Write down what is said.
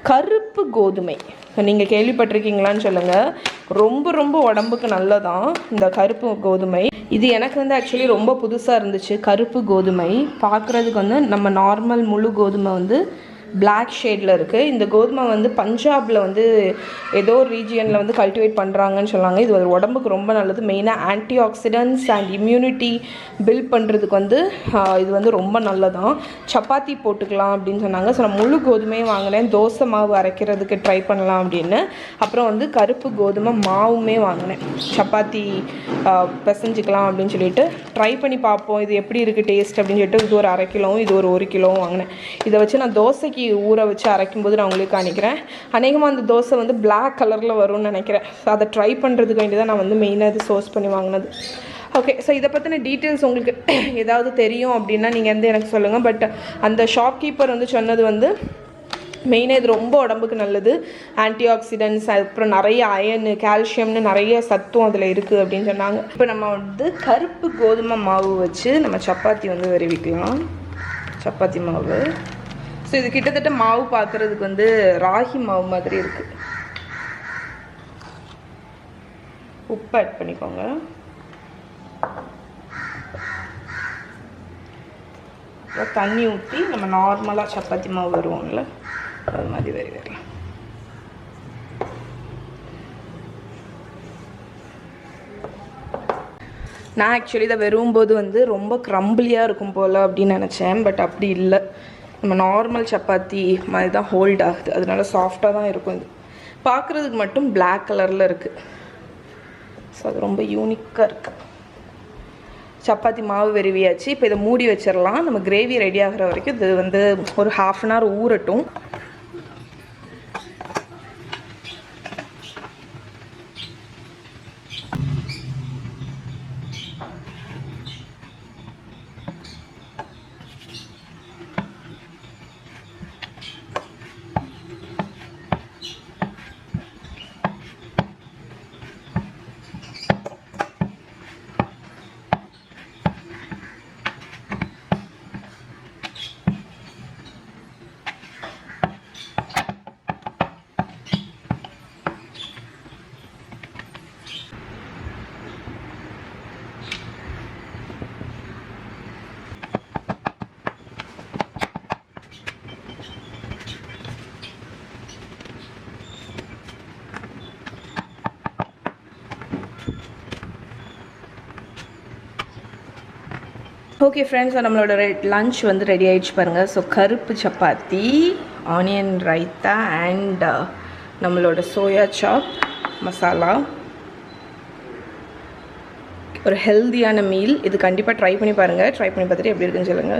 கருப்பு கோதுமை நீங்கள் கேள்விப்பட்டிருக்கீங்களான்னு சொல்லுங்கள். ரொம்ப ரொம்ப உடம்புக்கு நல்லதான் இந்த கருப்பு கோதுமை. இது எனக்கு வந்து ஆக்சுவலி ரொம்ப புதுசாக இருந்துச்சு. கருப்பு கோதுமை பார்க்குறதுக்கு வந்து நம்ம நார்மல் முழு கோதுமை வந்து பிளாக் ஷேடில் இருக்குது. இந்த கோதுமை வந்து பஞ்சாபில் வந்து ஏதோ ஒரு ரீஜியனில் வந்து கல்டிவேட் பண்ணுறாங்கன்னு சொன்னாங்க. இது ஒரு உடம்புக்கு ரொம்ப நல்லது. மெயினாக antioxidants and immunity build பண்ணுறதுக்கு வந்து இது வந்து ரொம்ப நல்லதான். சப்பாத்தி போட்டுக்கலாம் அப்படின்னு சொன்னாங்க. ஸோ நான் முழு கோதுமையும் வாங்கினேன். தோசை மாவு அரைக்கிறதுக்கு ட்ரை பண்ணலாம் அப்படின்னு. அப்புறம் வந்து கருப்பு கோதுமை மாவுமே வாங்கினேன். சப்பாத்தி பிசைஞ்சிக்கலாம் அப்படின்னு சொல்லிட்டு ட்ரை பண்ணி பார்ப்போம் இது எப்படி இருக்குது டேஸ்ட் அப்படின்னு சொல்லிட்டு இது ஒரு 1/2 கிலோவும் இது ஒரு 1 கிலோவும் வாங்கினேன். இதை வச்சு நான் தோசைக்கு ஊற வச்சு அரைக்கும்போது நான் உங்களுக்கு காணிக்கிறேன். அநேகமாக அந்த தோசை வந்து பிளாக் கலரில் வரும்னு நினைக்கிறேன். ஸோ அதை ட்ரை பண்ணுறதுக்கு வேண்டி தான் நான் வந்து மெயினாக இது சோர்ஸ் பண்ணி வாங்கினது. ஓகே, ஸோ இதை பற்றின டீட்டெயில்ஸ் உங்களுக்கு ஏதாவது தெரியும் அப்படின்னா நீங்கள் வந்து எனக்கு சொல்லுங்கள். பட் அந்த ஷாப்கீப்பர் வந்து சொன்னது வந்து மெயினாக இது ரொம்ப உடம்புக்கு நல்லது. ஆன்டி ஆக்சிடென்ட்ஸ், அப்புறம் நிறைய அயனு, கால்சியம்னு நிறைய சத்தும் அதில் இருக்குது அப்படின்னு சொன்னாங்க. இப்போ நம்ம வந்து கருப்பு கோதுமை மாவு வச்சு நம்ம சப்பாத்தி வந்து விரிவிக்கலாம். சப்பாத்தி மாவு. ஸோ இது கிட்டத்தட்ட மாவு பார்க்குறதுக்கு வந்து ராகி மாவு மாதிரி இருக்குது. உப்பு ஆட் பண்ணிக்கோங்க. தண்ணி ஊற்றி நம்ம நார்மலாக சப்பாத்தி மாவு வருவோம்ல அது மாதிரி வரலாம். நான் ஆக்சுவலி இதை வெறும்போது வந்து ரொம்ப க்ரம்பிளியாக இருக்கும் போல் அப்படின்னு நினச்சேன். பட் அப்படி இல்லை. நம்ம நார்மல் சப்பாத்தி மாதிரி தான் ஹோல்ட் ஆகுது. அதனால சாஃப்டாக தான் இருக்கும். இது பார்க்குறதுக்கு மட்டும் பிளாக் கலரில் இருக்குது. ஸோ அது ரொம்ப யூனிக்காக இருக்குது. சப்பாத்தி மாவு வெறுவியாச்சு. இப்போ இதை மூடி வச்சிடலாம். நம்ம கிரேவி ரெடி ஆகிற வரைக்கும் இது வந்து ஒரு 1/2 அன் ஹவர் ஊறட்டும். ஓகே ஃப்ரெண்ட்ஸ், நம்மளோட லன்ச் வந்து ரெடி ஆகிடுச்சு பாருங்கள். ஸோ கருப்பு சப்பாத்தி, ஆனியன் ரைத்தா அண்ட் நம்மளோட சோயா சாப் மசாலா. ஒரு ஹெல்தியான மீல். இது கண்டிப்பாக ட்ரை பண்ணி பாருங்கள். ட்ரை பண்ணி பார்த்துட்டு எப்படி இருக்குன்னு சொல்லுங்கள்.